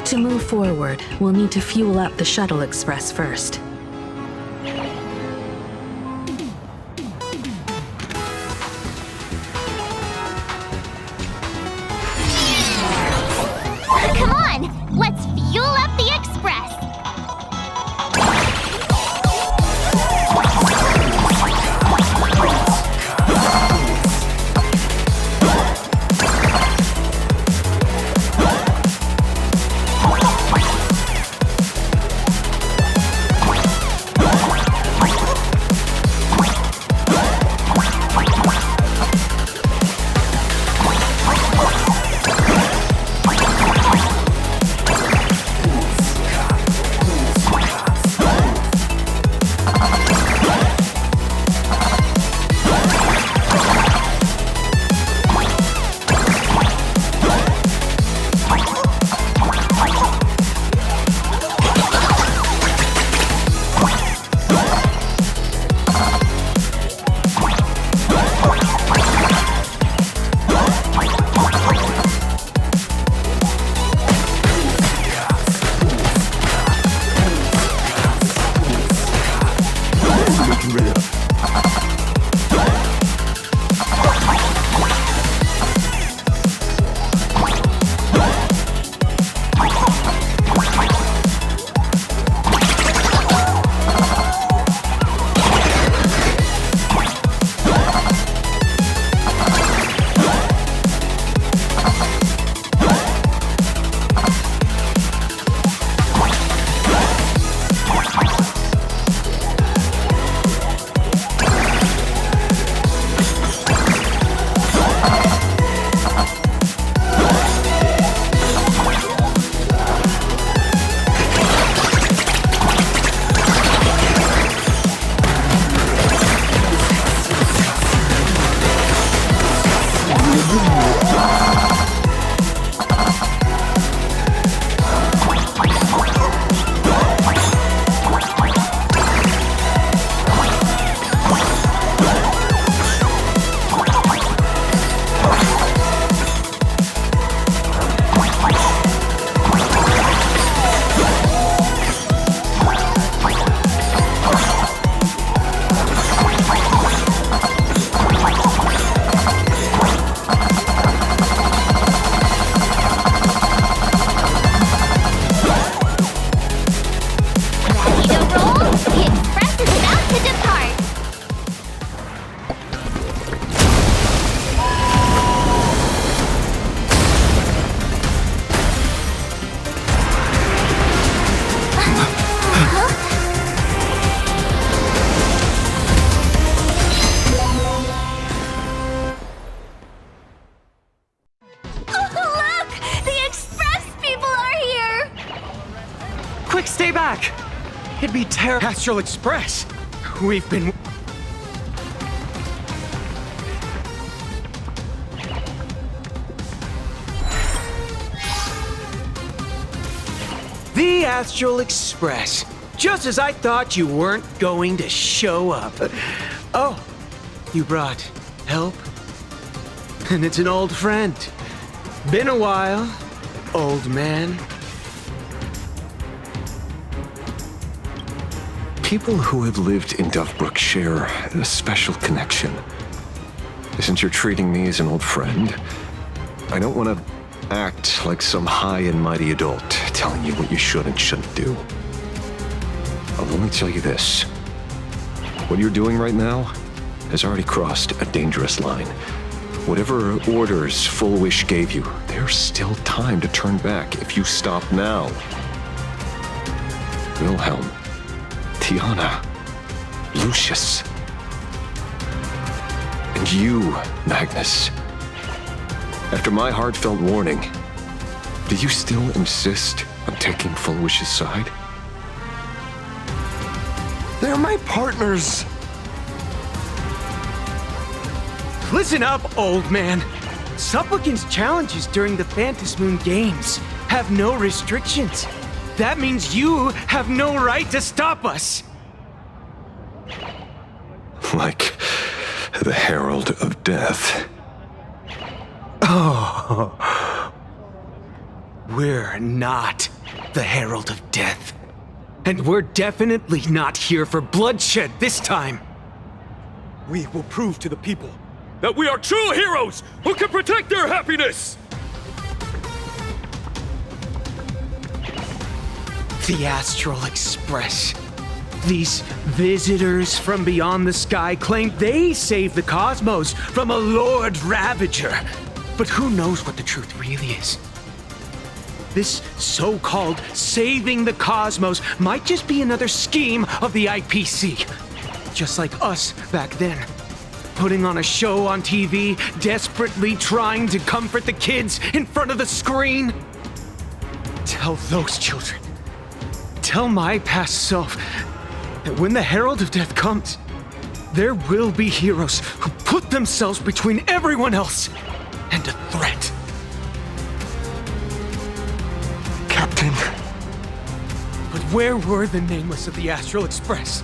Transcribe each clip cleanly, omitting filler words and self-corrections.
To move forward, we'll need to fuel up the shuttle express first. Come on, let's fuel up the express. Stay back! It'd be terrible. Astral Express! We've been... The Astral Express. Just as I thought you weren't going to show up. Oh, you brought help? And it's an old friend. Been a while, old man. People who have lived in Dovebrook share a special connection. Since you're treating me as an old friend, I don't want to act like some high and mighty adult telling you what you should and shouldn't do. I'll only tell you this. What you're doing right now has already crossed a dangerous line. Whatever orders Full Wish gave you, there's still time to turn back if you stop now. Wilhelm, Tiana, Lucius, and you, Magnus. After my heartfelt warning, do you still insist on taking Full Wish's side? They're my partners. Listen up, old man. Supplicant's challenges during the Phantasmoon Games have no restrictions. That means you have no right to stop us. Like the Herald of Death. Oh. We're not the Herald of Death. And we're definitely not here for bloodshed this time. We will prove to the people that we are true heroes who can protect their happiness! The Astral Express. These visitors from beyond the sky claim they saved the cosmos from a Lord Ravager. But who knows what the truth really is? This so-called saving the cosmos might just be another scheme of the IPC. Just like us back then. Putting on a show on TV, desperately trying to comfort the kids in front of the screen. Tell those children. Tell my past self that when the Herald of Death comes, there will be heroes who put themselves between everyone else and a threat. Captain. But where were the nameless of the Astral Express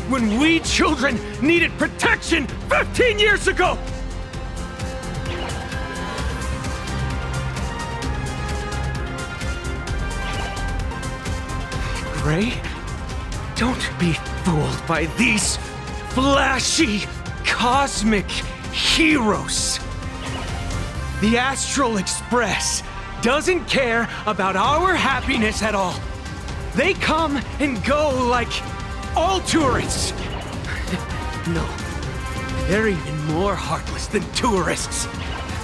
when we children needed protection 15 years ago? Gray? Don't be fooled by these flashy, cosmic heroes. The Astral Express doesn't care about our happiness at all. They come and go like all tourists. No, they're even more heartless than tourists.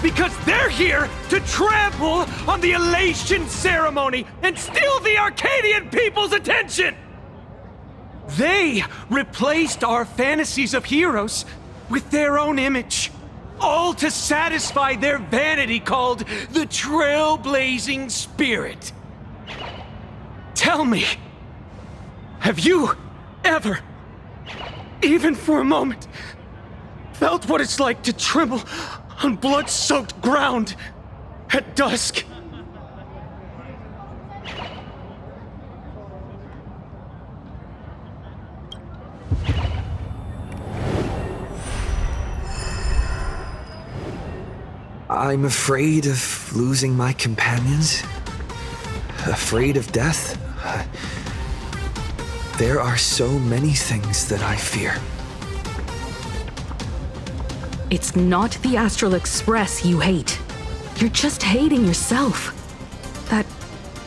Because they're here to trample on the elation ceremony and steal the Arcadian people's attention! They replaced our fantasies of heroes with their own image, all to satisfy their vanity called the Trailblazing Spirit. Tell me, have you ever, even for a moment, felt what it's like to tremble on blood-soaked ground at dusk? I'm afraid of losing my companions. Afraid of death. There are so many things that I fear. It's not the Astral Express you hate. You're just hating yourself. That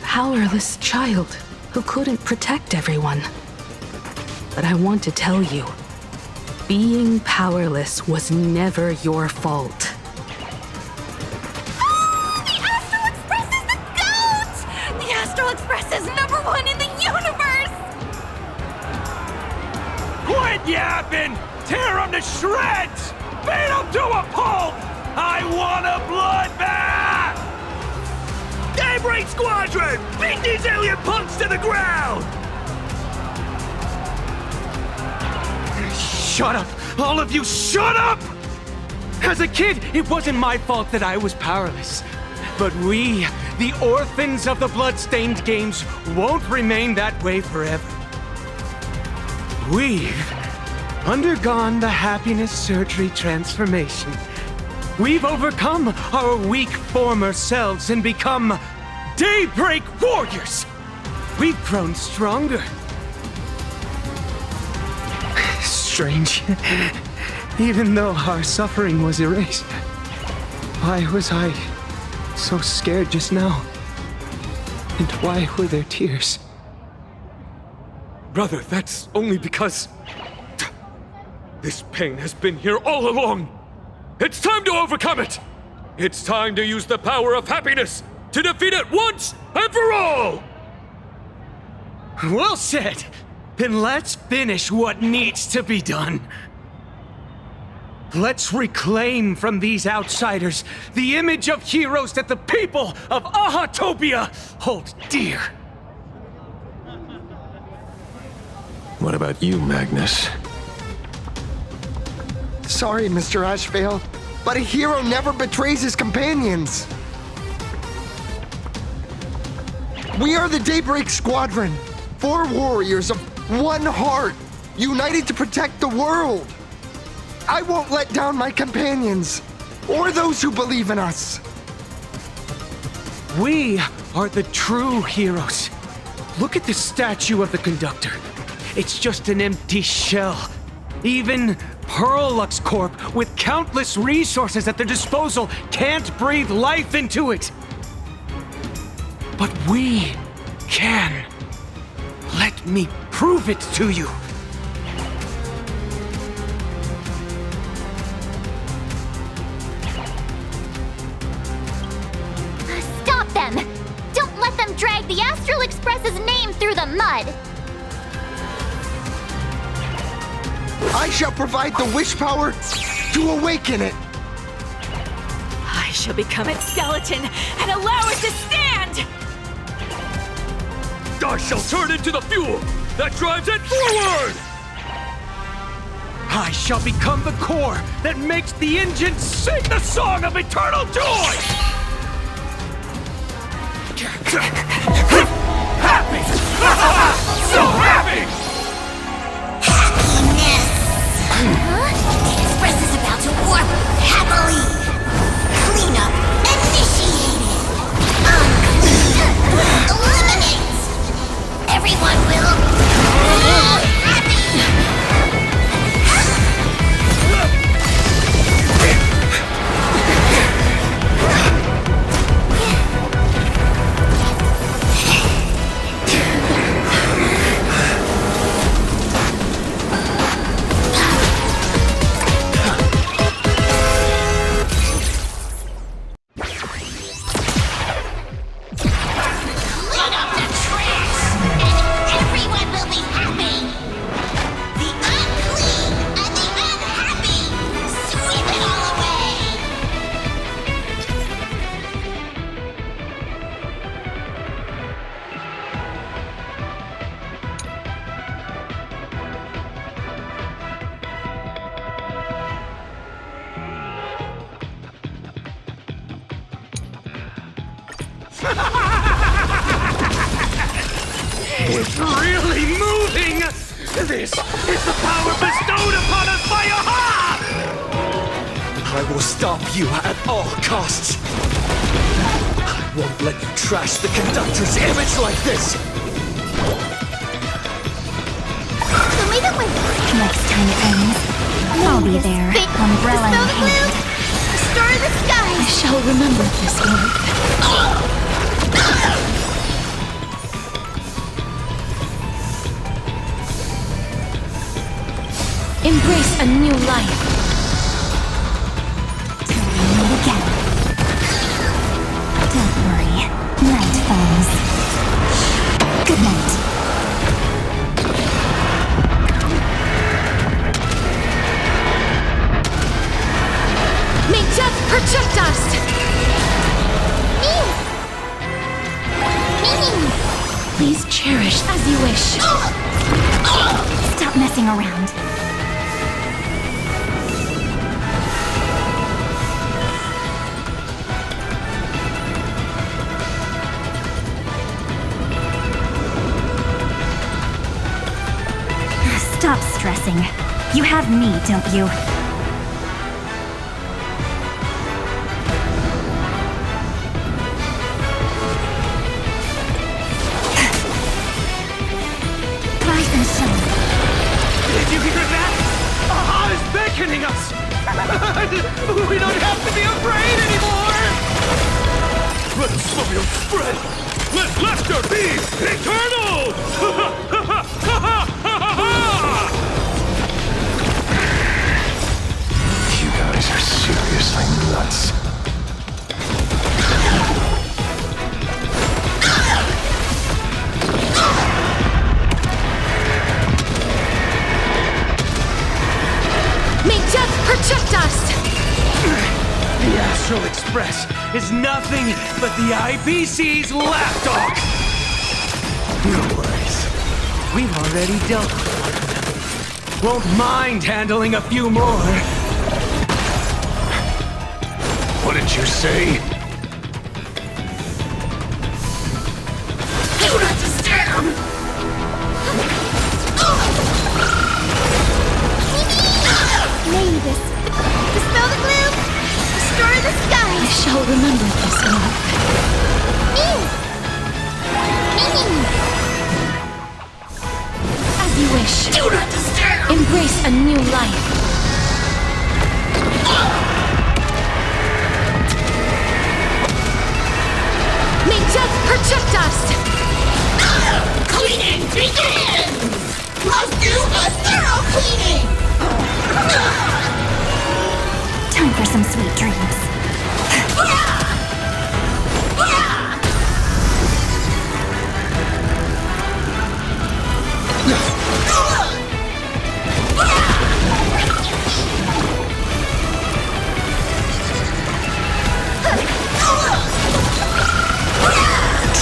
powerless child who couldn't protect everyone. But I want to tell you, being powerless was never your fault. The Astral Express is the GOAT! The Astral Express is #1 in the universe! Quit yapping! Tear them to shreds! Beat them to a pulp! I want a bloodbath! Daybreak Squadron! Beat these alien punks to the ground! Shut up! All of you, shut up! As a kid, it wasn't my fault that I was powerless. But we, the orphans of the blood-stained games, won't remain that way forever. We've undergone the happiness surgery transformation. We've overcome our weak former selves and become Daybreak Warriors. We've grown stronger. Strange. Even though our suffering was erased, why was I so scared just now? And why were there tears? Brother, that's only because this pain has been here all along. It's time to overcome it. It's time to use the power of happiness to defeat it once and for all. Well said. Then let's finish what needs to be done. Let's reclaim from these outsiders the image of heroes that the people of Ahatopia hold dear. What about you, Magnus? Sorry, Mr. Ashvale, but a hero never betrays his companions. We are the Daybreak Squadron, 4 warriors of one heart, united to protect the world. I won't let down my companions, or those who believe in us. We are the true heroes, Look at the statue of the conductor. It's just an empty shell. Even Pearlux Corp, with countless resources at their disposal, can't breathe life into it. But we can. Let me prove it to you. Stop them! Don't let them drag the Astral Express's name through the mud! I shall provide the wish power to awaken it. I shall become its skeleton and allow it to stand! I shall turn into the fuel that drives it forward! I shall become the core that makes the engine sing the song of eternal joy! Happy! So happy! The Express is about to warp happily! Cleanup initiated! Unclean! Eliminate! Everyone will be happy! Clean up the trash, and everyone will be happy! The unclean and the unhappy! Sweep it all away! It's really moving! This is the power bestowed upon us by Aha! I will stop you at all costs. I won't let you trash the conductor's image like this. Tell me the way. Next time it rains, I'll be there. Umbrella in hand. Restore the sky. I shall remember this one. Embrace a new life. Till we meet again. Don't worry. Night falls. Good night. May death protect us! Please cherish as you wish. Stop messing around. Stop stressing. You have me, don't you? Rise and shine. Did you hear that? Aha is beckoning us! We don't have to be afraid anymore! Let Soviel spread! Let laughter be eternal! You guys are seriously nuts. May death protect us! The Astral Express is nothing but the IBC's lapdog! No worries. We've already dealt with one of them. Won't mind handling a few more. What did you say? You understand? Maybe this. Dispel the gloom. Restore the sky. I shall remember this one. Embrace a new life. May death protect us! Cleaning begins! Let's do a thorough cleaning! Time for some sweet dreams.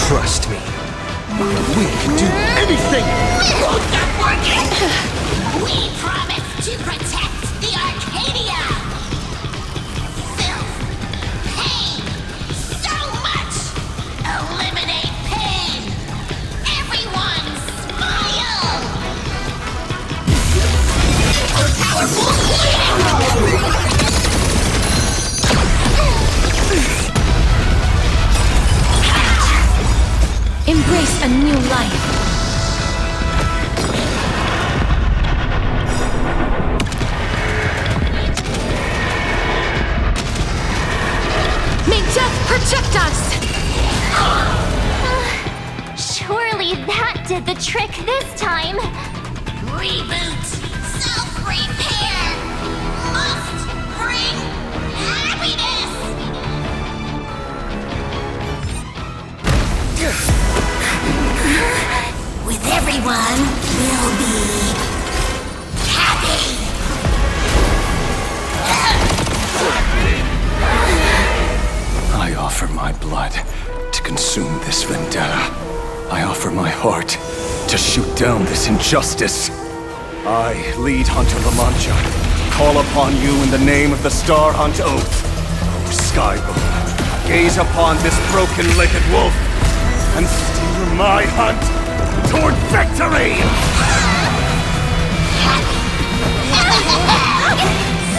Trust me. We can do anything! Won't stop working! We promise to protect the Arcadia! Filth! Pain! So much! Eliminate pain! Everyone smile! Powerful cleaning! Embrace a new life. May death protect us! Surely that did the trick this time. Reboot! Self-repair! Must bring happiness! With everyone, we'll be happy! I offer my blood to consume this vendetta. I offer my heart to shoot down this injustice. I, lead Hunter La Mancha, call upon you in the name of the Star Hunt Oath. O Skyboom, gaze upon this broken-legged wolf and steer my hunt toward victory!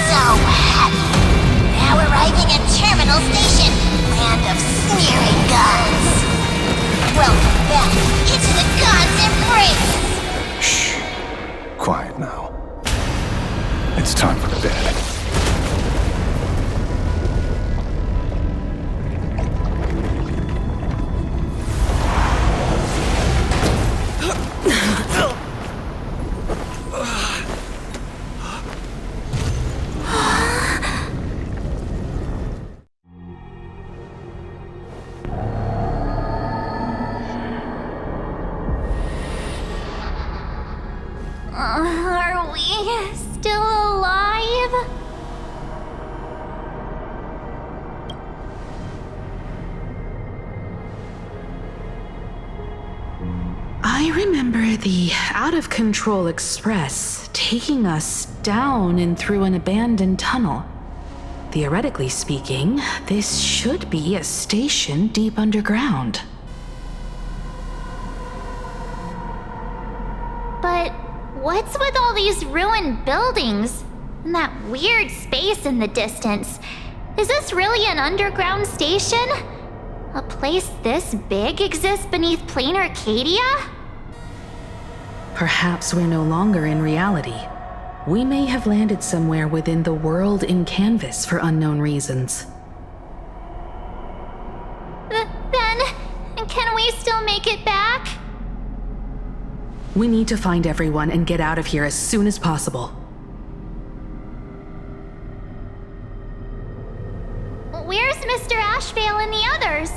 So happy! Now arriving at Terminal Station, land of sneering gods! Welcome back into the gods' embrace! Shh. Quiet now. It's time for bed. Are we still alive? I remember the out-of-control express taking us down and through an abandoned tunnel. Theoretically speaking, this should be a station deep underground. But what's with all these ruined buildings? And that weird space in the distance? Is this really an underground station? A place this big exists beneath plain Arcadia? Perhaps we're no longer in reality. We may have landed somewhere within the world in canvas for unknown reasons. Then, can we still make it back? We need to find everyone and get out of here as soon as possible. Where's Mr. Ashvale and the others?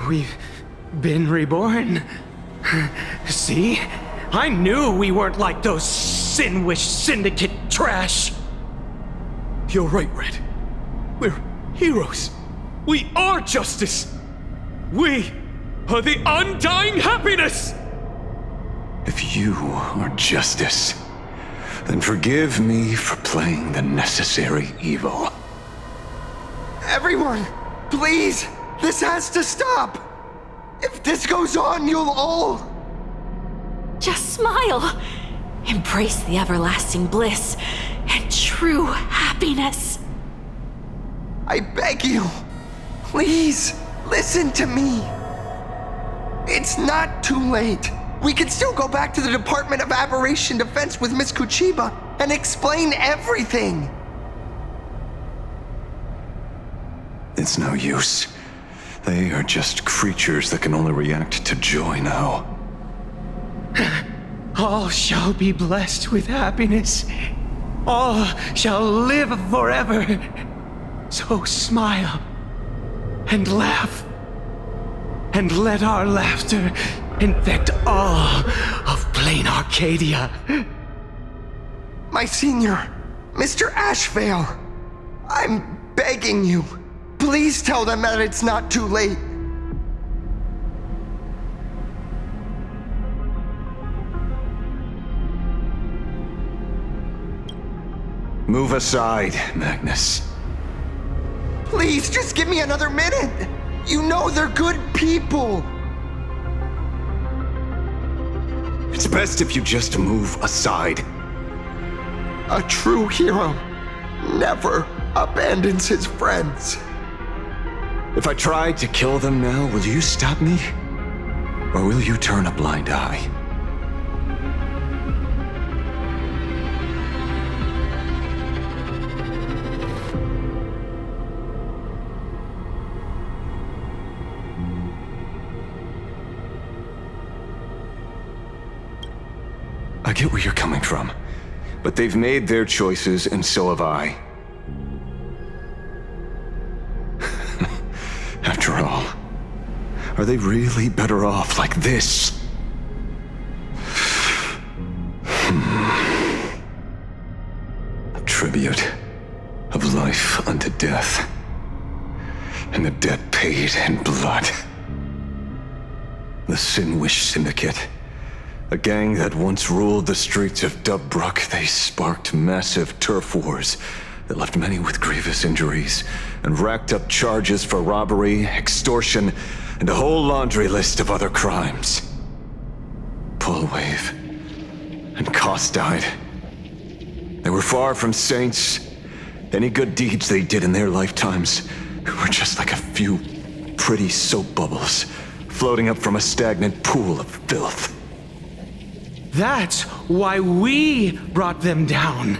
We've been reborn. See? I knew we weren't like those Sin-Wish Syndicate trash. You're right, Red. We're heroes. We are justice. We are the undying happiness! If you are justice, then forgive me for playing the necessary evil. Everyone, please, this has to stop. If this goes on, you'll all... Just smile. Embrace the everlasting bliss and true happiness. I beg you, please, listen to me. It's not too late. We can still go back to the Department of Aberration Defense with Miss Kuchiba and explain everything. It's no use. They are just creatures that can only react to joy now. All shall be blessed with happiness. All shall live forever. So smile and laugh. And let our laughter infect all of plain Arcadia. My senior, Mr. Ashvale, I'm begging you. Please tell them that it's not too late. Move aside, Magnus. Please, just give me another minute. You know they're good people. It's best if you just move aside. A true hero never abandons his friends. If I tried to kill them now, will you stop me? Or will you turn a blind eye? I get where you're coming from, but they've made their choices and so have I. After all, are they really better off like this? A tribute of life unto death, and the debt paid in blood. The Sin-Wish Syndicate. A gang that once ruled the streets of Dubbrook, they sparked massive turf wars that left many with grievous injuries and racked up charges for robbery, extortion, and a whole laundry list of other crimes. Pullwave and Koss died. They were far from saints. Any good deeds they did in their lifetimes were just like a few pretty soap bubbles floating up from a stagnant pool of filth. That's why we brought them down.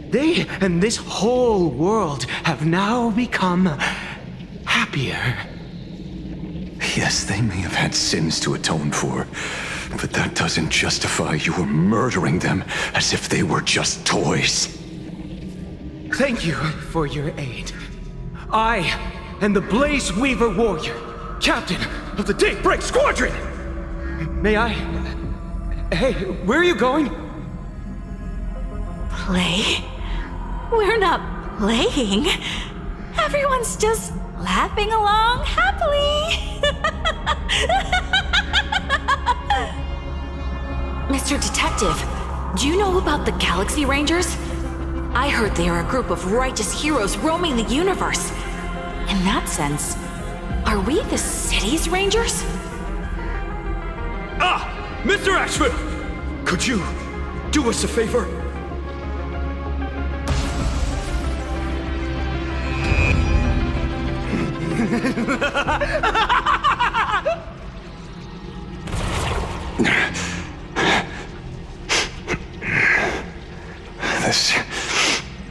They and this whole world have now become happier. Yes, they may have had sins to atone for, but that doesn't justify your murdering them as if they were just toys. Thank you for your aid. I am the Blaze Weaver Warrior, captain of the Daybreak Squadron! May I... Hey, where are you going? Play? We're not playing. Everyone's just laughing along happily. Mr. Detective, do you know about the Galaxy Rangers? I heard they are a group of righteous heroes roaming the universe. In that sense, are we the city's Rangers? Ah! Mr. Ashford! Could you do us a favor? This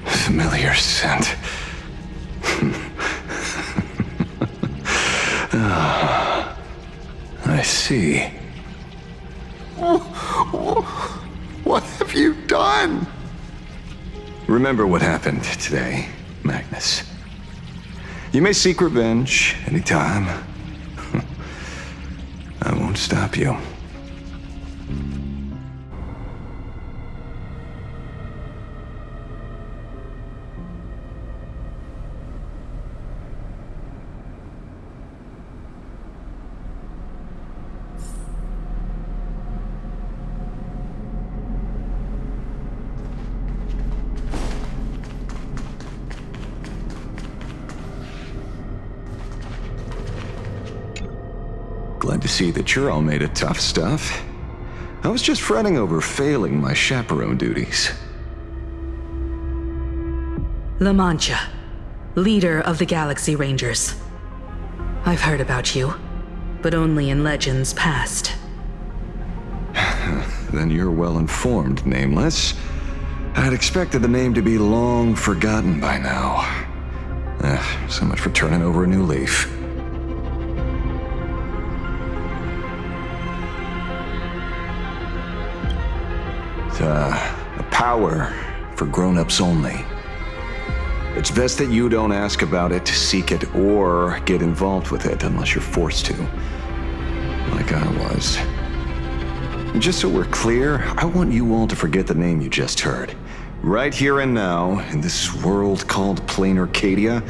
familiar scent. I see. What have you done? Remember what happened today, Magnus. You may seek revenge anytime. I won't stop you. Glad to see that you're all made of tough stuff. I was just fretting over failing my chaperone duties. La Mancha, leader of the Galaxy Rangers. I've heard about you, but only in legends past. Then you're well informed, Nameless. I'd expected the name to be long forgotten by now. So much for turning over a new leaf. A power for grown-ups only. It's best that you don't ask about it, seek it, or get involved with it unless you're forced to. Like I was. Just so we're clear, I want you all to forget the name you just heard. Right here and now, in this world called Plain Arcadia,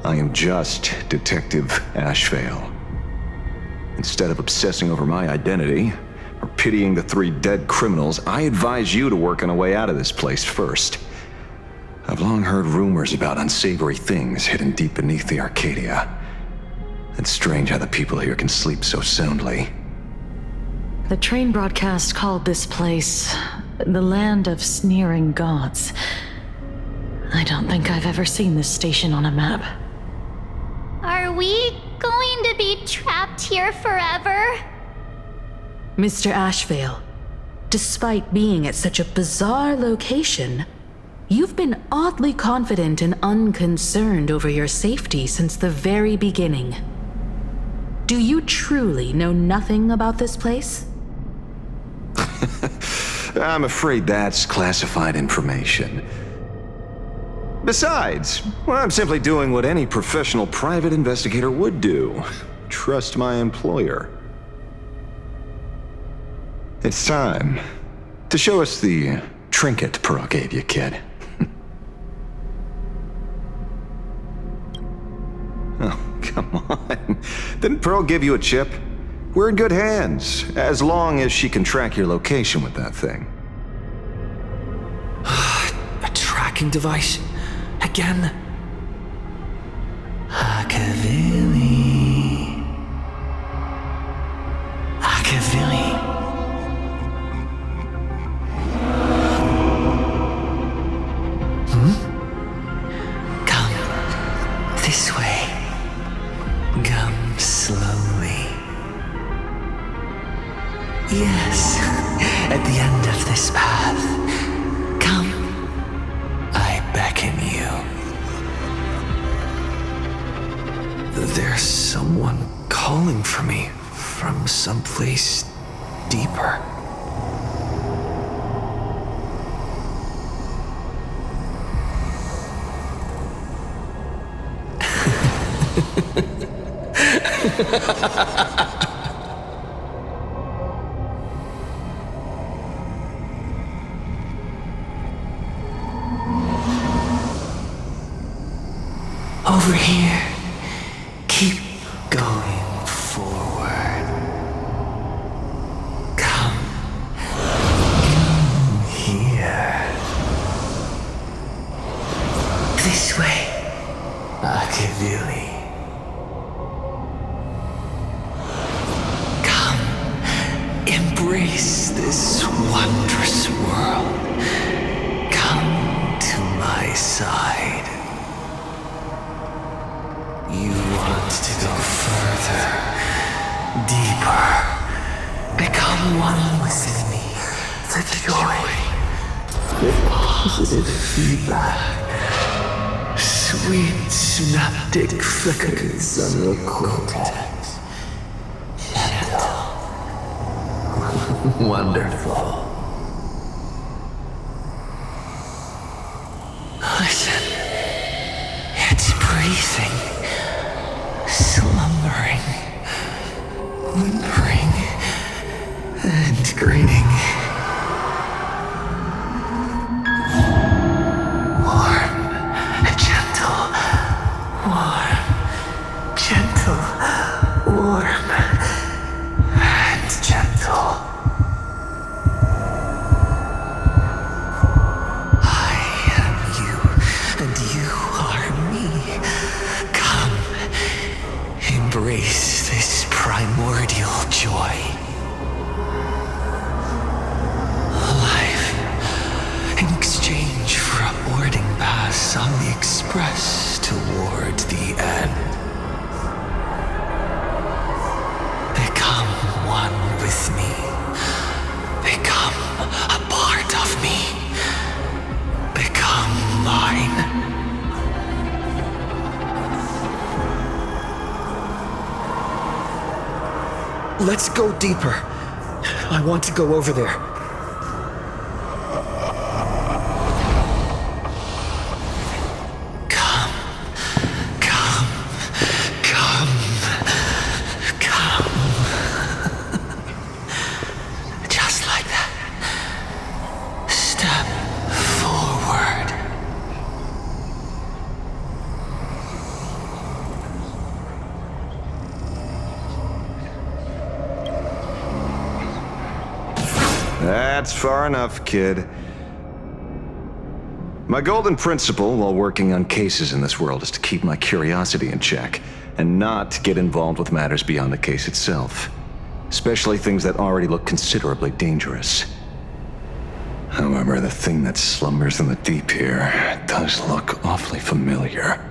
I am just Detective Ashvale. Instead of obsessing over my identity, or pitying the 3 dead criminals, I advise you to work on a way out of this place first. I've long heard rumors about unsavory things hidden deep beneath the Arcadia. It's strange how the people here can sleep so soundly. The train broadcast called this place the land of sneering gods. I don't think I've ever seen this station on a map. Are we going to be trapped here forever? Mr. Ashvale, despite being at such a bizarre location, you've been oddly confident and unconcerned over your safety since the very beginning. Do you truly know nothing about this place? I'm afraid that's classified information. Besides, I'm simply doing what any professional private investigator would do. Trust my employer. It's time to show us the trinket Pearl gave you, kid. Oh, come on. Didn't Pearl give you a chip? We're in good hands, as long as she can track your location with that thing. A tracking device? Again? Akavili. Akavili. Come this way. Come slowly. Yes, at the end of this path. Come. I beckon you. There's someone calling for me from someplace deeper. Over here. Keep going forward. Come. Here. This way. Akavili. Come. Embrace this wondrous world. Come to my side. You want to go further, deeper, become one with me. The joy, the positive feedback, sweet synaptic flickers on your cortex. Gentle, wonderful. Listen, it's breathing. Slumbering, whimpering. And greeting. Warm, gentle, warm, gentle, warm, and gentle. I am you, and you are me. Come, embrace this primordial joy. In exchange for a boarding pass on the express toward the end. Become one with me. Become a part of me. Become mine. Let's go deeper. I want to go over there. That's far enough, kid. My golden principle while working on cases in this world is to keep my curiosity in check and not get involved with matters beyond the case itself, especially things that already look considerably dangerous. However, the thing that slumbers in the deep here does look awfully familiar.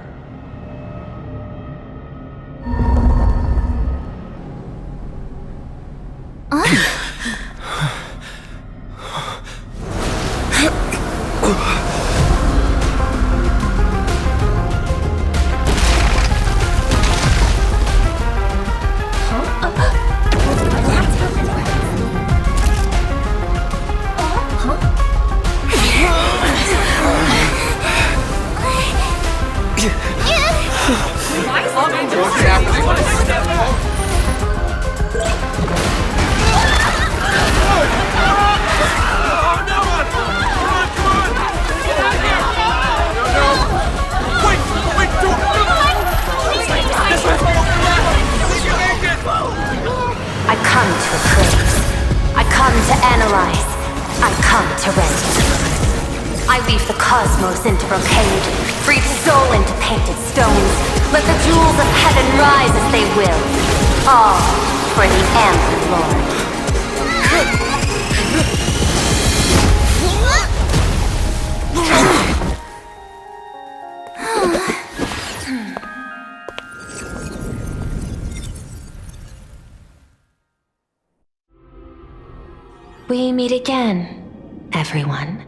We meet again, everyone.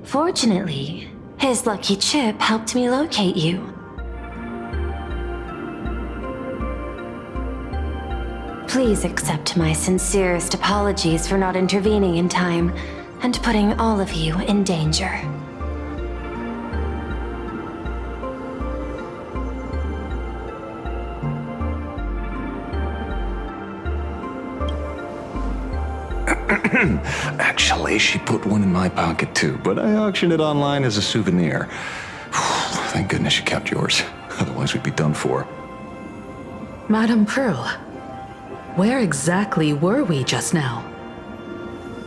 Fortunately, his lucky chip helped me locate you. Please accept my sincerest apologies for not intervening in time and putting all of you in danger. Actually, she put one in my pocket too, but I auctioned it online as a souvenir. Thank goodness you kept yours. Otherwise we'd be done for. Madame Pearl, where exactly were we just now?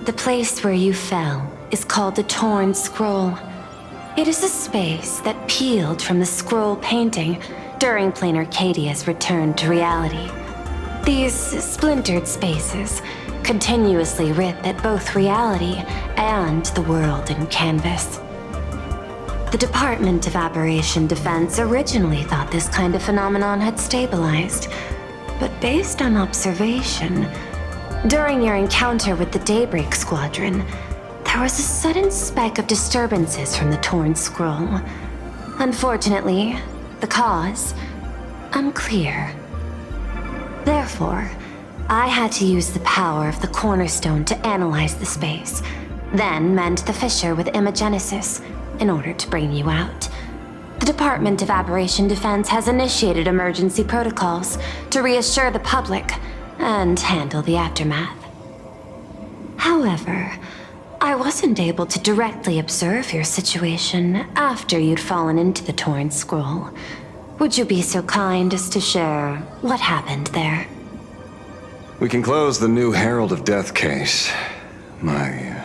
The place where you fell is called the Torn Scroll. It is a space that peeled from the scroll painting during Plain Arcadia's return to reality. These splintered spaces continuously rip at both reality and the world in canvas. The Department of Aberration Defense originally thought this kind of phenomenon had stabilized, but based on observation, during your encounter with the Daybreak Squadron, there was a sudden speck of disturbances from the Torn Scroll. Unfortunately, the cause, unclear. Therefore, I had to use the power of the Cornerstone to analyze the space, then mend the fissure with Imagenesis in order to bring you out. The Department of Aberration Defense has initiated emergency protocols to reassure the public and handle the aftermath. However, I wasn't able to directly observe your situation after you'd fallen into the torn scroll. Would you be so kind as to share what happened there? We can close the new Herald of Death case. My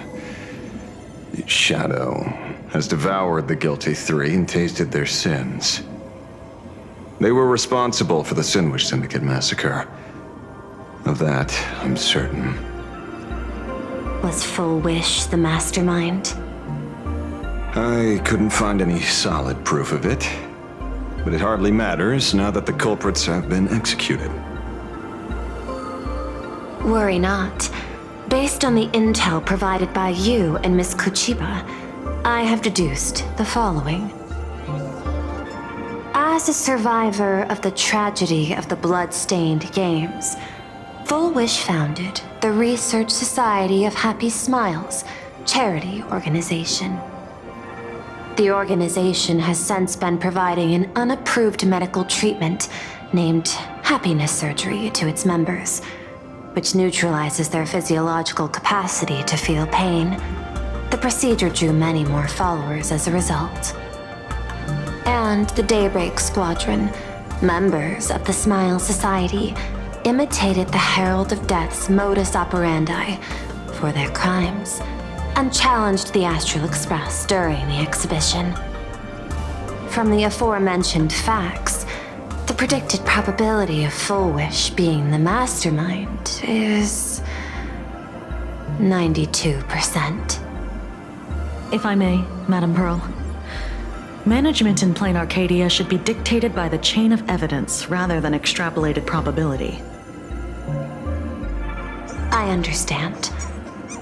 shadow has devoured the guilty three and tasted their sins. They were responsible for the Sinwish Syndicate massacre. Of that, I'm certain. Was Full Wish the mastermind? I couldn't find any solid proof of it, but it hardly matters now that the culprits have been executed. Worry not. Based on the intel provided by you and Miss Kuchiba, I have deduced the following. As a survivor of the tragedy of the Blood-Stained Games, Full Wish founded the Research Society of Happy Smiles, charity organization. The organization has since been providing an unapproved medical treatment named happiness surgery to its members, which neutralizes their physiological capacity to feel pain. The procedure drew many more followers as a result. And the Daybreak Squadron, members of the Smile Society, imitated the Herald of Death's modus operandi for their crimes, and challenged the Astral Express during the exhibition. From the aforementioned facts, the predicted probability of Full Wish being the mastermind is 92%. If I may, Madam Pearl. Management in Plain Arcadia should be dictated by the chain of evidence rather than extrapolated probability. I understand.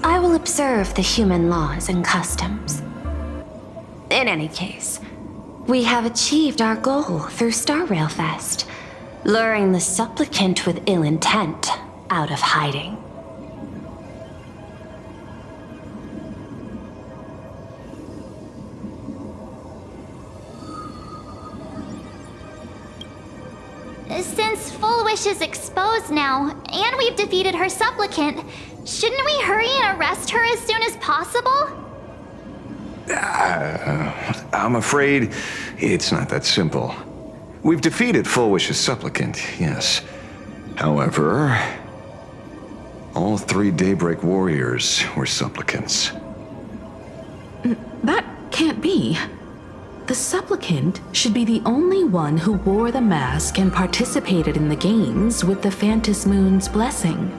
I will observe the human laws and customs. In any case, we have achieved our goal through Star Rail Fest, luring the supplicant with ill intent out of hiding. Since Full Wish is exposed now, and we've defeated her supplicant, shouldn't we hurry and arrest her as soon as possible? I'm afraid it's not that simple. We've defeated Full Wish's supplicant, yes. However, all three Daybreak warriors were supplicants. That can't be. The supplicant should be the only one who wore the mask and participated in the games with the Phantom Moon's blessing.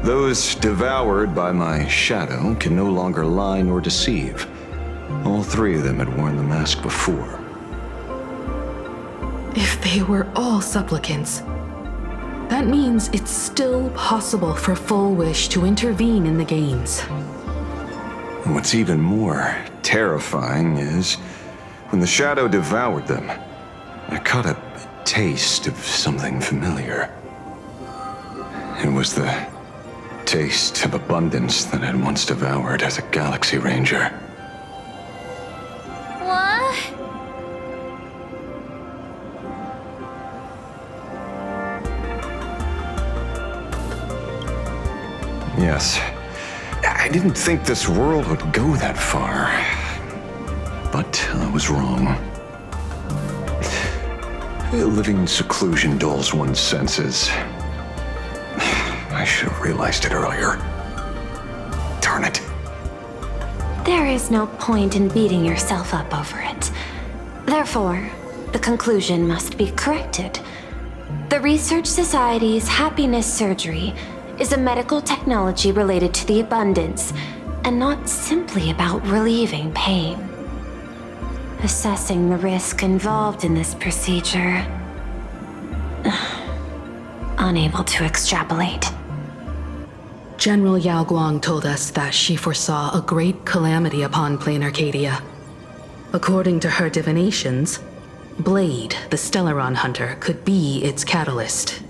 Those devoured by my shadow can no longer lie nor deceive. All three of them had worn the mask before. If they were all supplicants, that means it's still possible for Full Wish to intervene in the games. And what's even more terrifying is, when the shadow devoured them, I caught a taste of something familiar. It was the taste of abundance that I'd once devoured as a Galaxy Ranger. What? Yes. I didn't think this world would go that far. But I was wrong. Living in seclusion dulls one's senses. I should have realized it earlier. Darn it. There is no point in beating yourself up over it. Therefore, the conclusion must be corrected. The Research Society's happiness surgery is a medical technology related to the abundance, and not simply about relieving pain. Assessing the risk involved in this procedure, unable to extrapolate. General Yao Guang told us that she foresaw a great calamity upon Plain Arcadia. According to her divinations, Blade, the Stellaron hunter, could be its catalyst.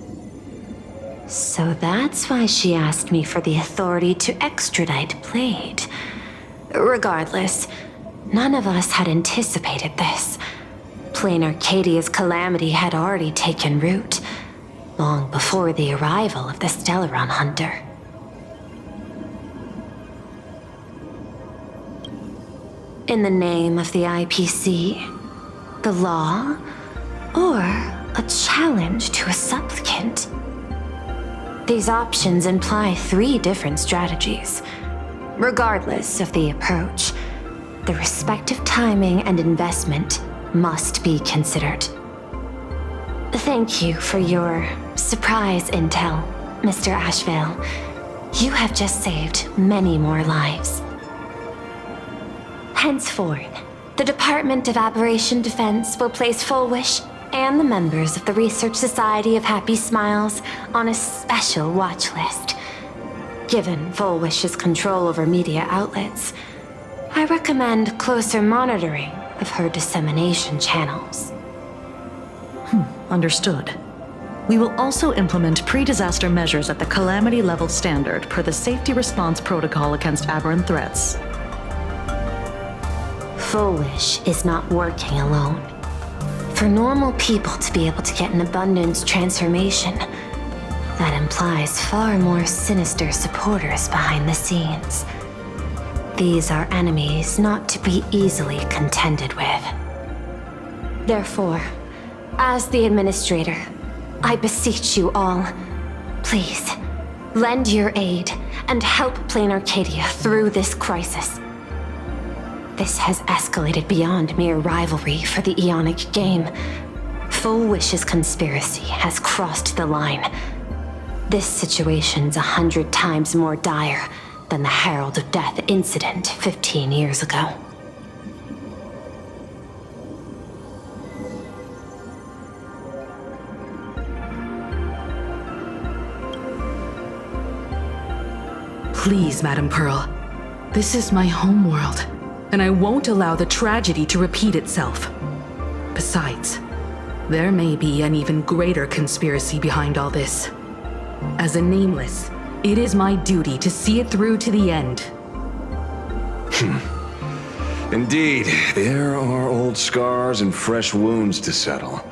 So that's why she asked me for the authority to extradite Blade. Regardless, none of us had anticipated this. Plain Arcadia's calamity had already taken root, long before the arrival of the Stellaron hunter. in the name of the IPC, the law, or a challenge to a supplicant? These options imply 3 different strategies. Regardless of the approach, the respective timing and investment must be considered. Thank you for your surprise intel, Mr. Ashvale. You have just saved many more lives. Henceforth, the Department of Aberration Defense will place Fullwish and the members of the Research Society of Happy Smiles on a special watch list. Given Fullwish's control over media outlets, I recommend closer monitoring of her dissemination channels. Understood. We will also implement pre-disaster measures at the calamity level standard per the Safety Response Protocol against aberrant threats. Fullwish is not working alone. For normal people to be able to get an abundance transformation, that implies far more sinister supporters behind the scenes. These are enemies not to be easily contended with. Therefore, as the administrator, I beseech you all, please, lend your aid and help Plane Arcadia through this crisis. This has escalated beyond mere rivalry for the Ionic game. Fullwish's conspiracy has crossed the line. This situation's 100 times more dire than the Herald of Death incident 15 years ago. Please, Madam Pearl. This is my homeworld, and I won't allow the tragedy to repeat itself. Besides, there may be an even greater conspiracy behind all this. As a Nameless, it is my duty to see it through to the end. Indeed, there are old scars and fresh wounds to settle.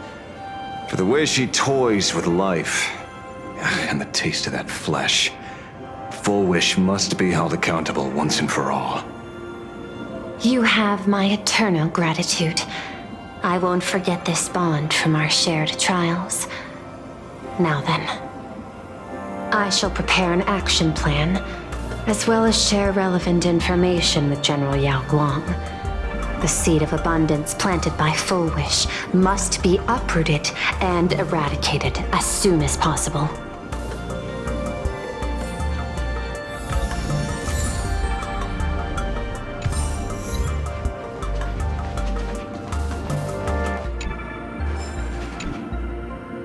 For the way she toys with life, and the taste of that flesh, Fullwish must be held accountable once and for all. You have my eternal gratitude. I won't forget this bond from our shared trials. Now then, I shall prepare an action plan, as well as share relevant information with General Yao Guang. The seed of abundance planted by Fullwish must be uprooted and eradicated as soon as possible.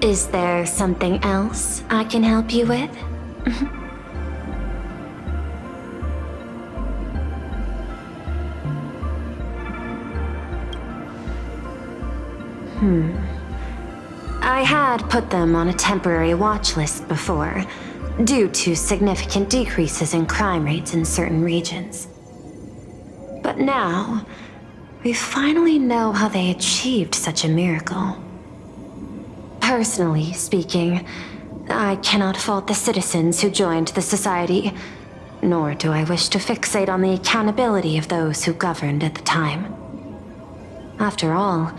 Is there something else I can help you with? I had put them on a temporary watch list before, due to significant decreases in crime rates in certain regions. But now, we finally know how they achieved such a miracle. Personally speaking, I cannot fault the citizens who joined the society, nor do I wish to fixate on the accountability of those who governed at the time. After all,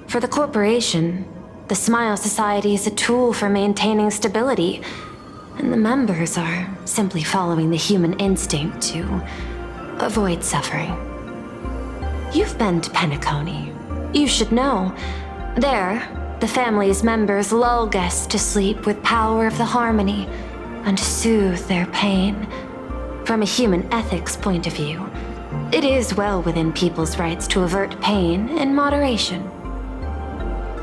for the corporation, the Smile Society is a tool for maintaining stability, and the members are simply following the human instinct to avoid suffering. You've been to Penacony. You should know. There, the family's members lull guests to sleep with power of the harmony and soothe their pain. From a human ethics point of view, it is well within people's rights to avert pain in moderation.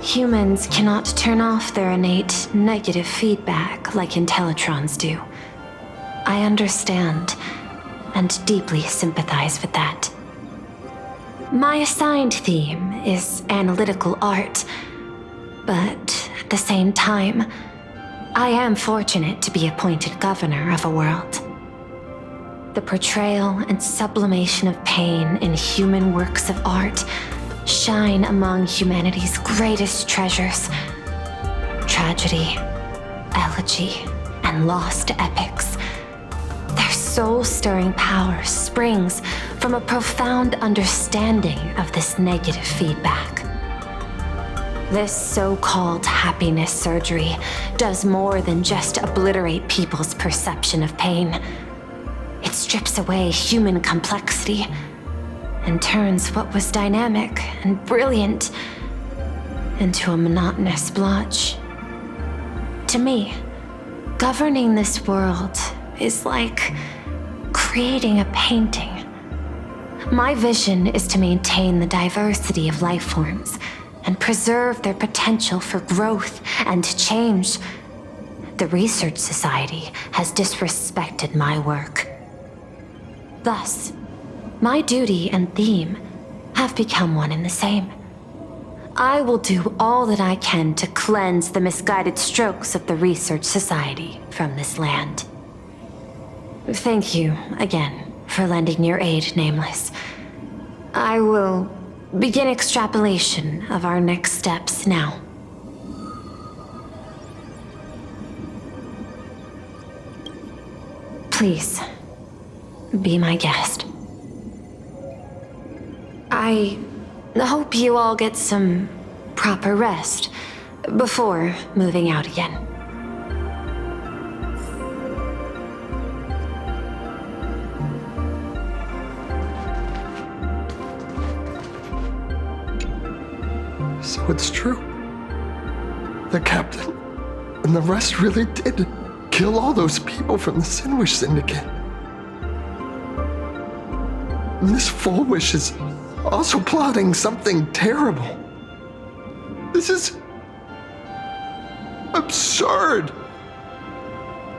Humans cannot turn off their innate negative feedback like Intellitrons do. I understand and deeply sympathize with that. My assigned theme is analytical art, but at the same time, I am fortunate to be appointed governor of a world. The portrayal and sublimation of pain in human works of art shine among humanity's greatest treasures. Tragedy, elegy, and lost epics. Their soul-stirring power springs from a profound understanding of this negative feedback. This so-called happiness surgery does more than just obliterate people's perception of pain. It strips away human complexity and turns what was dynamic and brilliant into a monotonous blotch. To me, governing this world is like creating a painting. My vision is to maintain the diversity of life forms and preserve their potential for growth and change. The Research Society has disrespected my work. Thus, my duty and theme have become one and the same. I will do all that I can to cleanse the misguided strokes of the Research Society from this land. Thank you again for lending your aid, Nameless. I will begin extrapolation of our next steps now. Please, be my guest. I hope you all get some proper rest before moving out again. So it's true. The captain and the rest really did kill all those people from the Sinwish Syndicate. And this Full Wish is also plotting something terrible. This is absurd.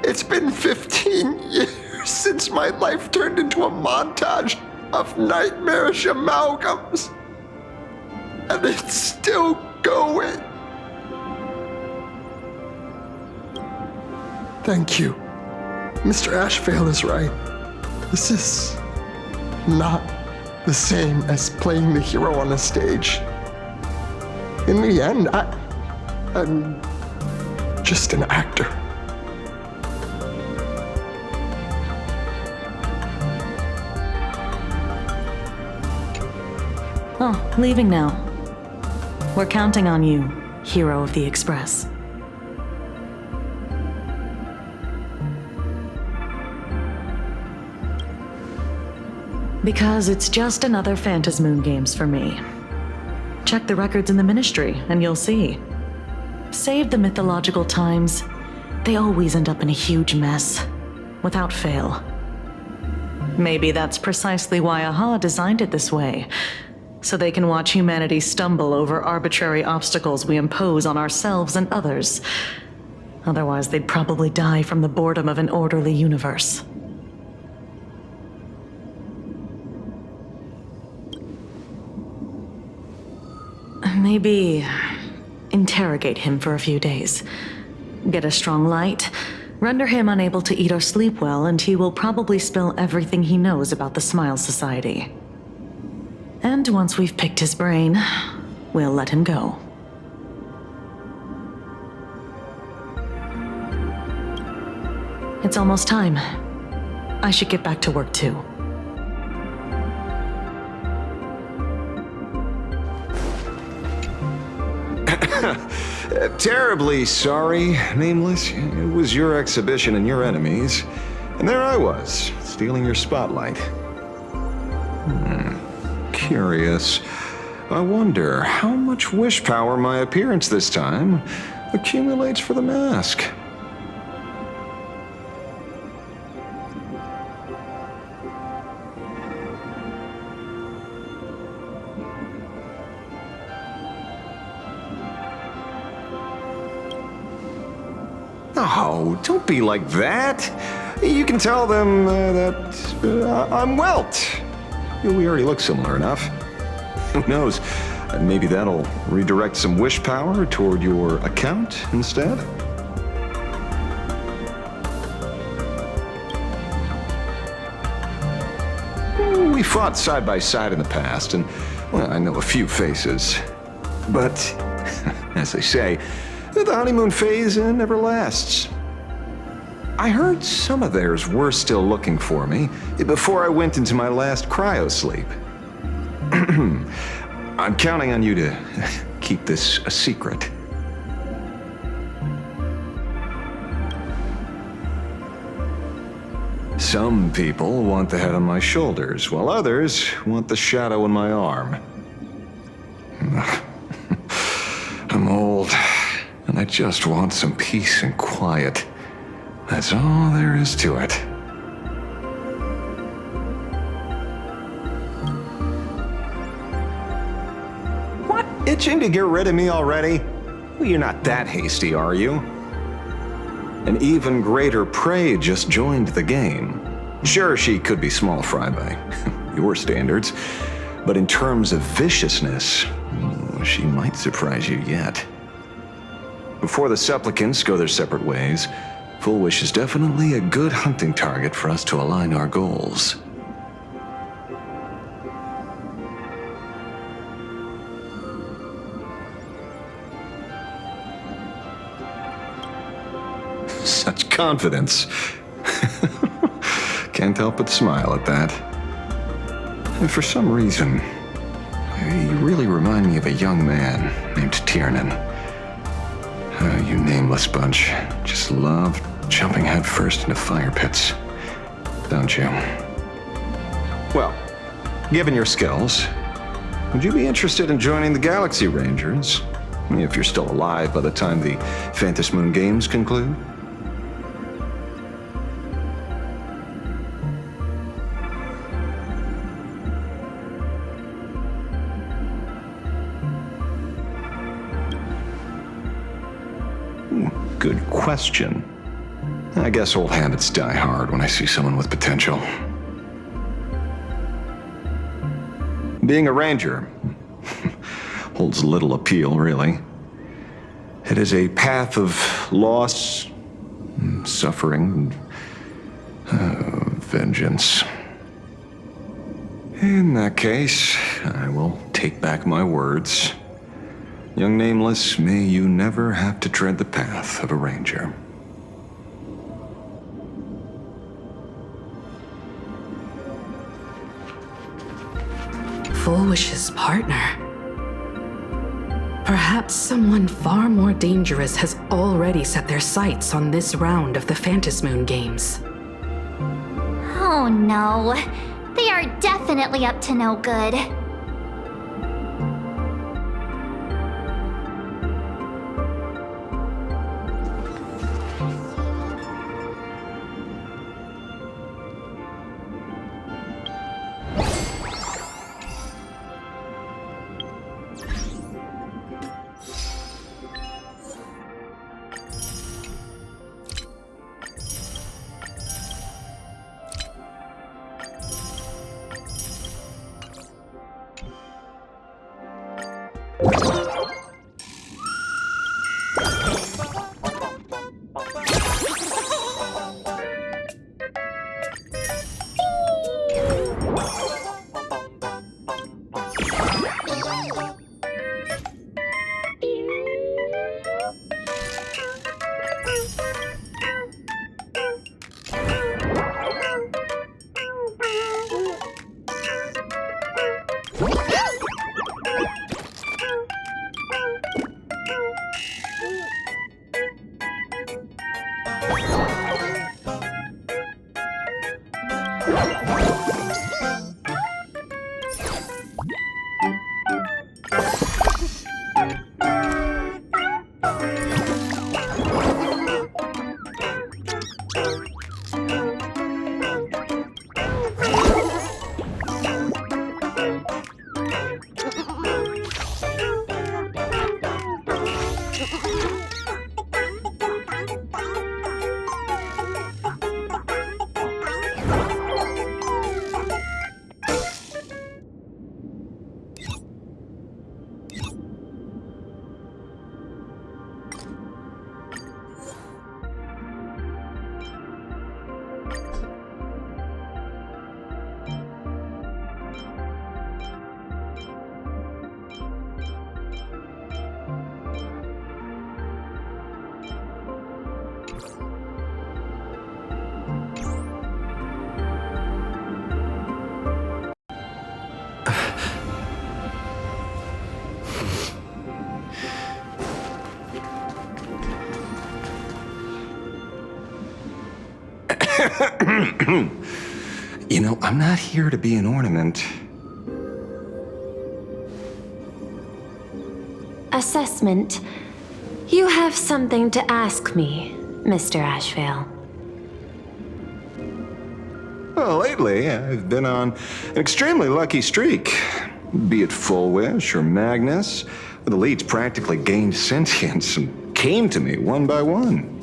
It's been 15 years since my life turned into a montage of nightmarish amalgams. And it's still going. Thank you. Mr. Ashvale is right. This is not the same as playing the hero on a stage. In the end, I'm just an actor. Oh, leaving now. We're counting on you, hero of the Express. Because it's just another Phantasmoon Games for me. Check the records in the Ministry, and you'll see. Save the mythological times, they always end up in a huge mess, without fail. Maybe that's precisely why AHA designed it this way, so they can watch humanity stumble over arbitrary obstacles we impose on ourselves and others. Otherwise, they'd probably die from the boredom of an orderly universe. Maybe interrogate him for a few days. Get a strong light, render him unable to eat or sleep well, and he will probably spill everything he knows about the Smile Society. And once we've picked his brain, we'll let him go. It's almost time. I should get back to work too. Terribly sorry, Nameless. It was your exhibition and your enemies. And there I was, stealing your spotlight. Curious. I wonder how much wish power my appearance this time accumulates for the mask. Oh, don't be like that. You can tell them that I'm Welt. We already look similar enough. Who knows? Maybe that'll redirect some wish power toward your account instead? We fought side by side in the past, and, well, I know a few faces. But, as they say, the honeymoon phase never lasts. I heard some of theirs were still looking for me before I went into my last cryosleep. I'm counting on you to keep this a secret. Some people want the head on my shoulders, while others want the shadow in my arm. I'm old, and I just want some peace and quiet. That's all there is to it. What? Itching to get rid of me already? Well, you're not that hasty, are you? An even greater prey just joined the game. Sure, she could be small fry by your standards, but in terms of viciousness, she might surprise you yet. Before the supplicants go their separate ways, Full Wish is definitely a good hunting target for us to align our goals. Such confidence. Can't help but smile at that. And for some reason, you really remind me of a young man named Tiernan. You nameless bunch just love jumping headfirst into fire pits, don't you? Well, given your skills, would you be interested in joining the Galaxy Rangers? If you're still alive by the time the Phantom Moon Games conclude? Good question. I guess old habits die hard when I see someone with potential. Being a ranger holds little appeal, really. It is a path of loss, suffering, vengeance. In that case, I will take back my words. Young Nameless, may you never have to tread the path of a ranger. Full Wish's partner. Perhaps someone far more dangerous has already set their sights on this round of the Phantom Moon Games. Oh no. They are definitely up to no good. You know, I'm not here to be an ornament. Assessment. You have something to ask me, Mr. Ashvale. Well, lately, I've been on an extremely lucky streak. Be it Full Wish or Magnus, the leads practically gained sentience and came to me one by one.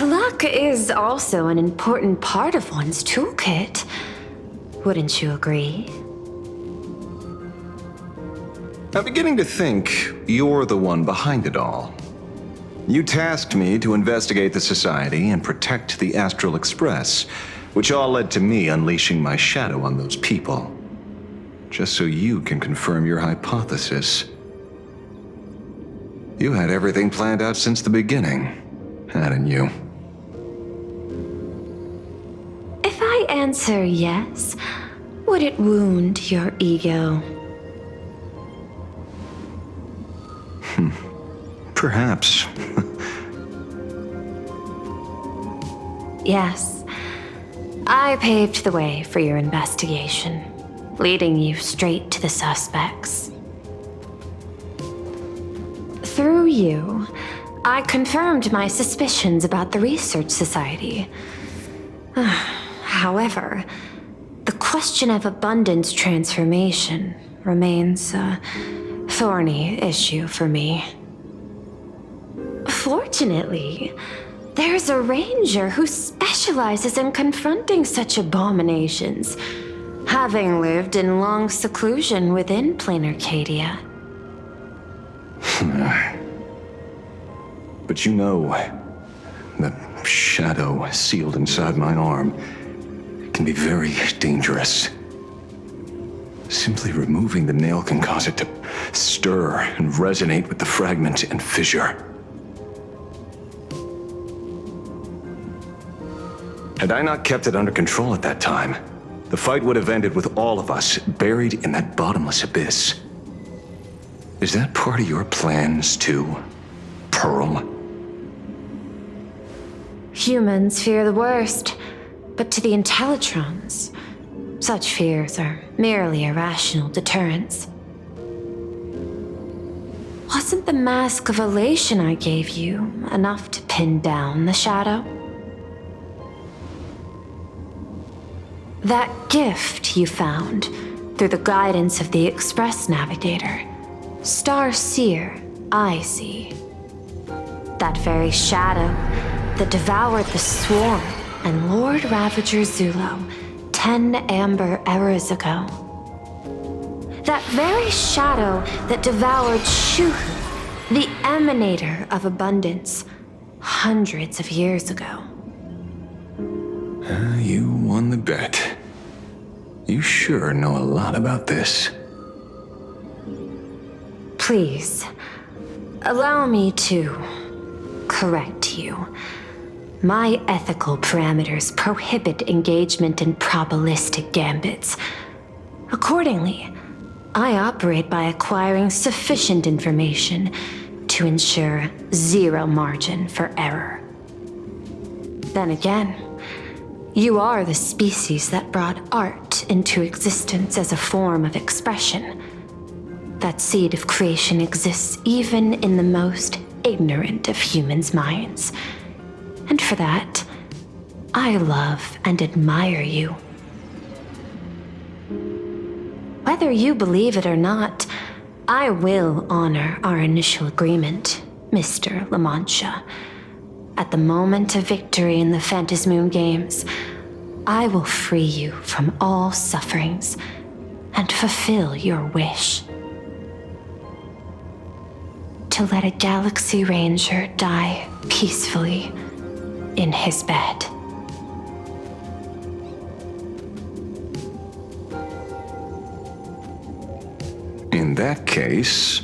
Luck is also an important part of one's toolkit. Wouldn't you agree? I'm beginning to think you're the one behind it all. You tasked me to investigate the Society and protect the Astral Express, which all led to me unleashing my shadow on those people. Just so you can confirm your hypothesis. You had everything planned out since the beginning, hadn't you? If I answer yes, would it wound your ego? Perhaps. Yes. I paved the way for your investigation, leading you straight to the suspects. Through you, I confirmed my suspicions about the Research Society. However, the question of abundance transformation remains a thorny issue for me. Fortunately, there's a ranger who specializes in confronting such abominations, having lived in long seclusion within planar Cadia. But you know, the shadow sealed inside my arm can be very dangerous. Simply removing the nail can cause it to stir and resonate with the fragment and fissure. Had I not kept it under control at that time, the fight would have ended with all of us buried in that bottomless abyss. Is that part of your plans too, Pearl? Humans fear the worst, but to the Intellitrons, such fears are merely irrational deterrents. Wasn't the mask of elation I gave you enough to pin down the shadow? That gift you found through the guidance of the Express Navigator, Star Seer, I see. That very shadow that devoured the Swarm and Lord Ravager Zulo 10 amber eras ago. That very shadow that devoured Shuhu, the Emanator of Abundance, hundreds of years ago. You won the bet. You sure know a lot about this. Please, allow me to correct you. My ethical parameters prohibit engagement in probabilistic gambits. Accordingly, I operate by acquiring sufficient information to ensure zero margin for error. Then again, you are the species that brought art into existence as a form of expression. That seed of creation exists even in the most ignorant of humans' minds. And for that, I love and admire you. Whether you believe it or not, I will honor our initial agreement, Mr. La Mancha. At the moment of victory in the Phantasmoon Games, I will free you from all sufferings and fulfill your wish. To let a Galaxy Ranger die peacefully in his bed. In that case,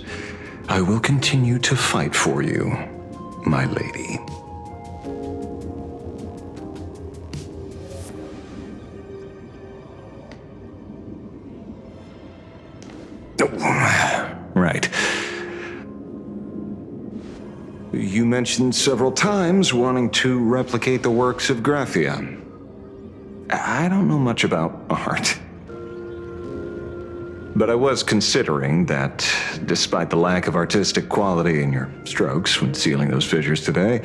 I will continue to fight for you, my lady. Right. You mentioned several times wanting to replicate the works of Graphia. I don't know much about art. But I was considering that, despite the lack of artistic quality in your strokes when sealing those fissures today,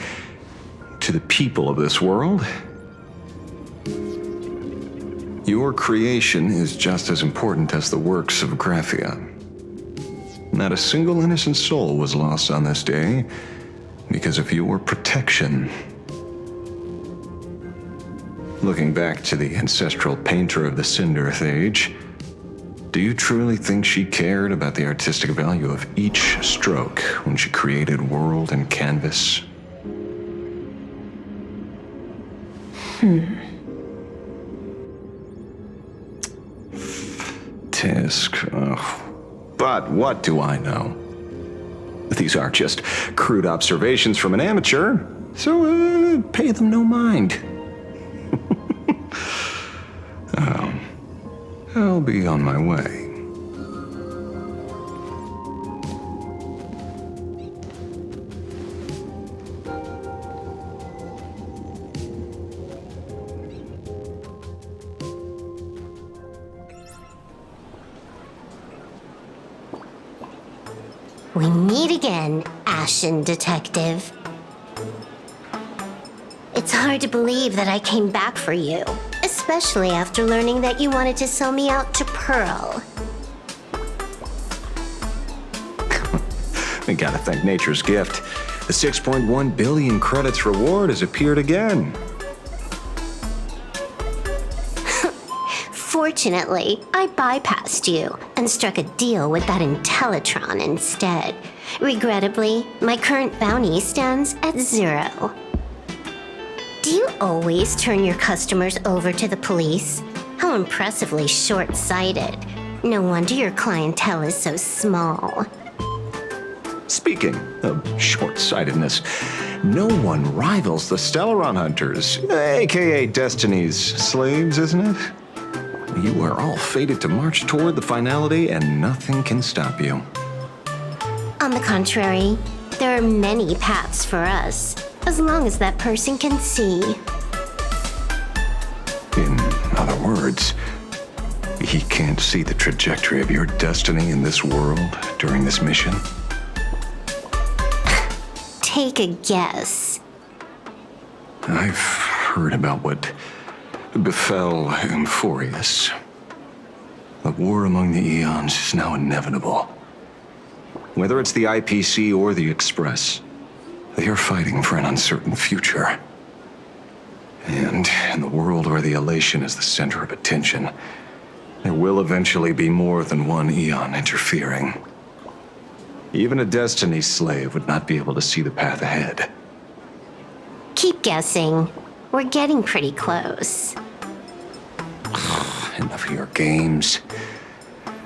to the people of this world, your creation is just as important as the works of Graphia. Not a single innocent soul was lost on this day because of your protection. Looking back to the ancestral painter of the Cinderth Age, do you truly think she cared about the artistic value of each stroke when she created world and canvas? Tisk. But what do I know? These are just crude observations from an amateur, so pay them no mind. I'll be on my way. We meet again, Ashen Detective. It's hard to believe that I came back for you, especially after learning that you wanted to sell me out to Pearl. We gotta thank nature's gift. The 6.1 billion credits reward has appeared again. Fortunately, I bypassed you and struck a deal with that Intellitron instead. Regrettably, my current bounty stands at 0. Do you always turn your customers over to the police? How impressively short-sighted. No wonder your clientele is so small. Speaking of short-sightedness, no one rivals the Stellaron Hunters, aka Destiny's slaves, isn't it? You are all fated to march toward the finality, and nothing can stop you. On the contrary, there are many paths for us, as long as that person can see. In other words, he can't see the trajectory of your destiny in this world during this mission? Take a guess. I've heard about what befell Euphorius. The war among the Eons is now inevitable. Whether it's the IPC or the Express, they are fighting for an uncertain future. And in the world where the elation is the center of attention, there will eventually be more than one Eon interfering. Even a Destiny slave would not be able to see the path ahead. Keep guessing. We're getting pretty close. Enough of your games.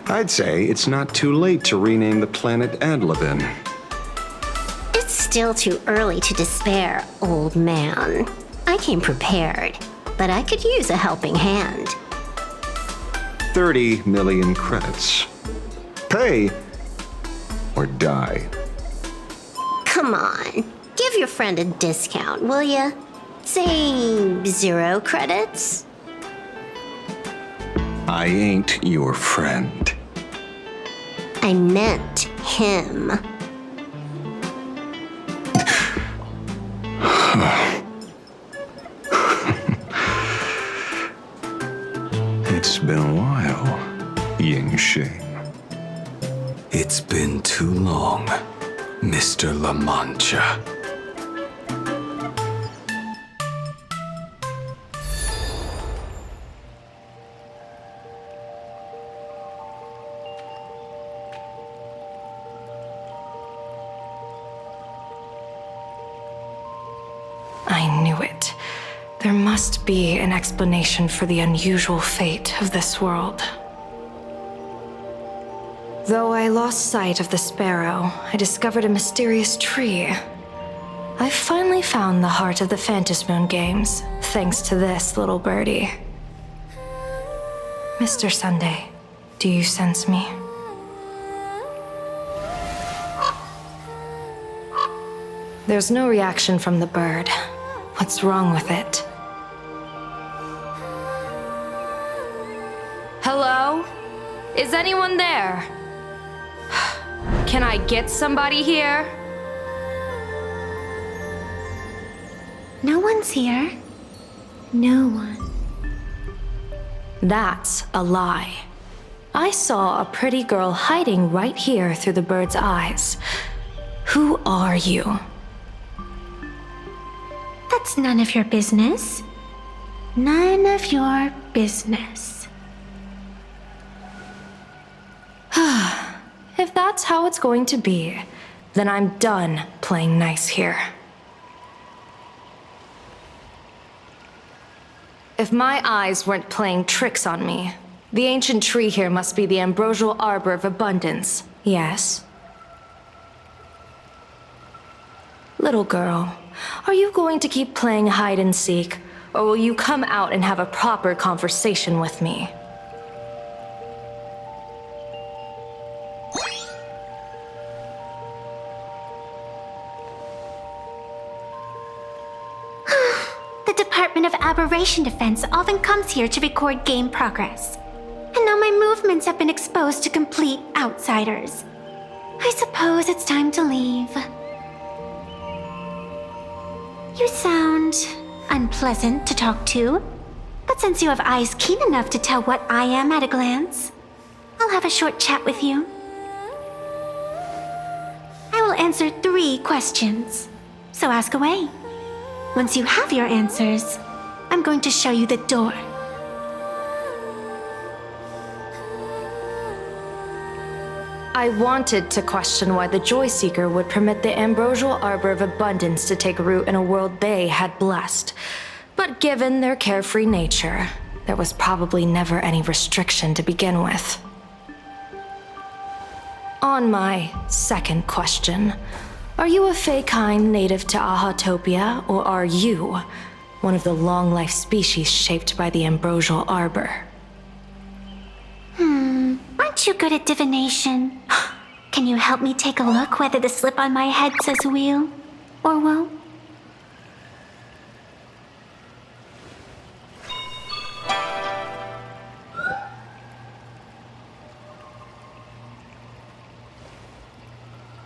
I'd say it's not too late to rename the planet Adlabin. It's still too early to despair, old man. I came prepared, but I could use a helping hand. 30 million credits. Pay or die. Come on, give your friend a discount, will ya? Say 0 credits? I ain't your friend. I meant him. It's been a while, Yingxing. It's been too long, Mr. La Mancha. I knew it. There must be an explanation for the unusual fate of this world. Though I lost sight of the sparrow, I discovered a mysterious tree. I finally found the heart of the Phantasmoon games, thanks to this little birdie. Mr. Sunday, do you sense me? There's no reaction from the bird. What's wrong with it? Hello? Is anyone there? Can I get somebody here? No one's here. No one. That's a lie. I saw a pretty girl hiding right here through the bird's eyes. Who are you? That's none of your business. None of your business. If that's how it's going to be, then I'm done playing nice here. If my eyes weren't playing tricks on me, the ancient tree here must be the ambrosial arbor of abundance, yes? Little girl, are you going to keep playing hide and seek, or will you come out and have a proper conversation with me? The Department of Aberration Defense often comes here to record game progress. And now my movements have been exposed to complete outsiders. I suppose it's time to leave. You sound unpleasant to talk to, but since you have eyes keen enough to tell what I am at a glance, I'll have a short chat with you. I will answer 3 questions, so ask away. Once you have your answers, I'm going to show you the door. I wanted to question why the Joy Seeker would permit the ambrosial arbor of abundance to take root in a world they had blessed. But given their carefree nature, there was probably never any restriction to begin with. On my second question, are you a Feykind native to Ahatopia, or are you one of the long-life species shaped by the ambrosial arbor? Aren't you good at divination? Can you help me take a look whether the slip on my head says wheel or woe?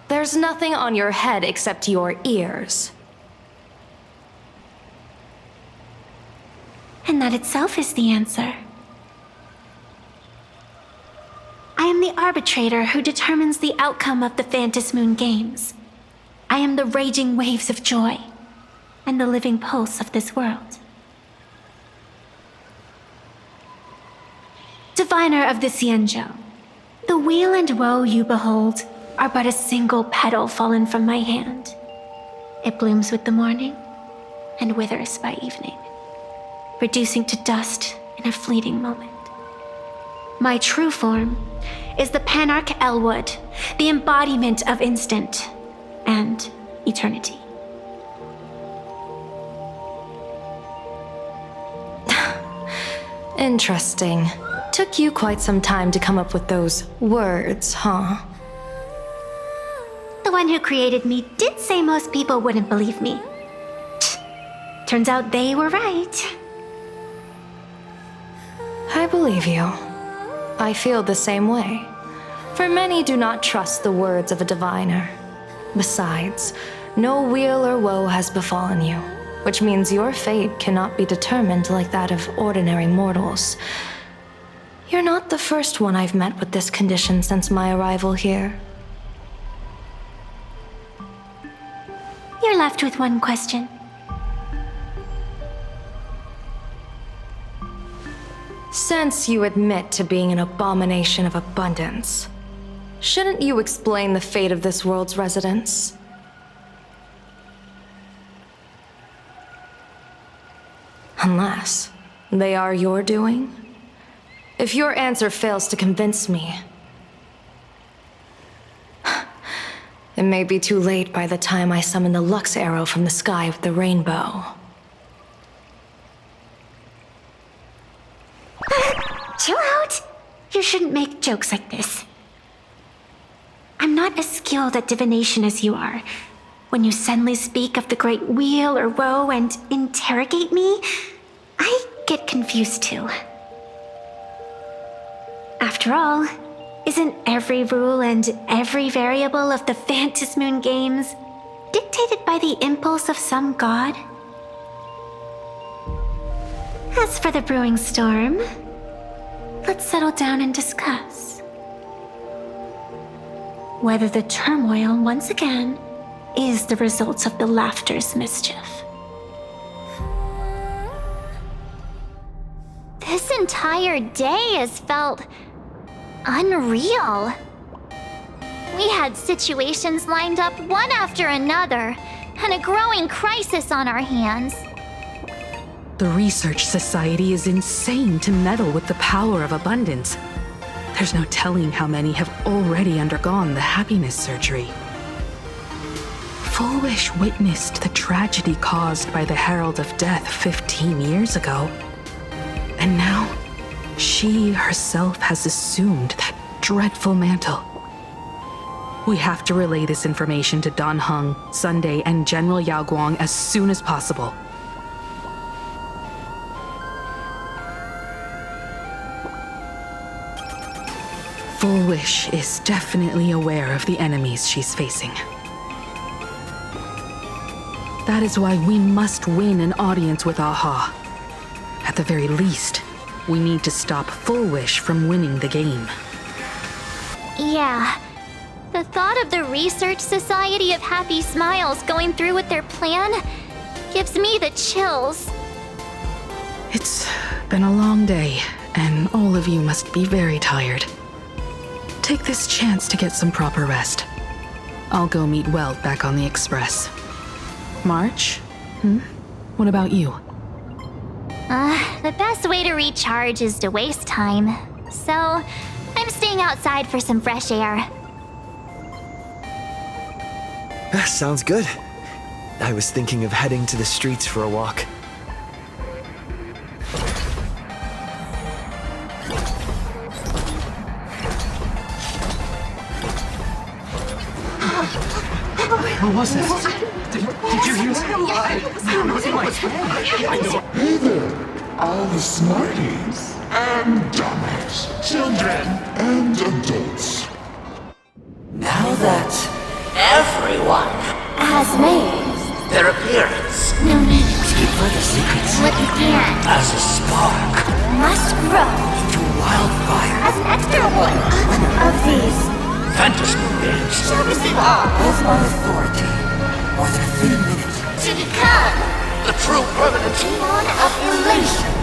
There's nothing on your head except your ears. And that itself is the answer. I am the arbitrator who determines the outcome of the Phantom Moon Games. I am the raging waves of joy, and the living pulse of this world. Diviner of the Xianzhou, the weal and woe you behold are but a single petal fallen from my hand. It blooms with the morning, and withers by evening, reducing to dust in a fleeting moment. My true form is the Panarch Elwood, the embodiment of instant and eternity. Interesting. Took you quite some time to come up with those words, huh? The one who created me did say most people wouldn't believe me. Turns out they were right. I believe you. I feel the same way. For many do not trust the words of a diviner. Besides, no weal or woe has befallen you, which means your fate cannot be determined like that of ordinary mortals. You're not the first one I've met with this condition since my arrival here. You're left with one question. Since you admit to being an abomination of abundance, shouldn't you explain the fate of this world's residents? Unless they are your doing? If your answer fails to convince me, it may be too late by the time I summon the Lux Arrow from the sky with the rainbow. Chill out! You shouldn't make jokes like this. I'm not as skilled at divination as you are, When you suddenly speak of the great wheel or woe and interrogate me, I get confused too. After all, isn't every rule and every variable of the Phantasmoon games dictated by the impulse of some god? As for the brewing storm, let's settle down and discuss whether the turmoil once again is the result of the laughter's mischief. This entire day has felt unreal. We had situations lined up one after another, and a growing crisis on our hands. The Research Society is insane to meddle with the power of abundance. There's no telling how many have already undergone the happiness surgery. Full Wish witnessed the tragedy caused by the Herald of Death 15 years ago. And now, she herself has assumed that dreadful mantle. We have to relay this information to Dan Heng, Sunday, and General Yao Guang as soon as possible. Full Wish is definitely aware of the enemies she's facing. That is why we must win an audience with Aha. At the very least, we need to stop Full Wish from winning the game. Yeah. The thought of the Research Society of Happy Smiles going through with their plan gives me the chills. It's been a long day, and all of you must be very tired. Take this chance to get some proper rest. I'll go meet Weld back on the Express. March? What about you? The best way to recharge is to waste time. So, I'm staying outside for some fresh air. Sounds good. I was thinking of heading to the streets for a walk. What was that? Did you hear that? Hey there, all the smarties and dummies, children and adults. Now that everyone has made their appearance, no need to keep further secrets what you can as a spark must grow into wildfire as an extra one of these Phantasmoon games shall receive all as my authority within 3 minutes to become the true permanent demon of elation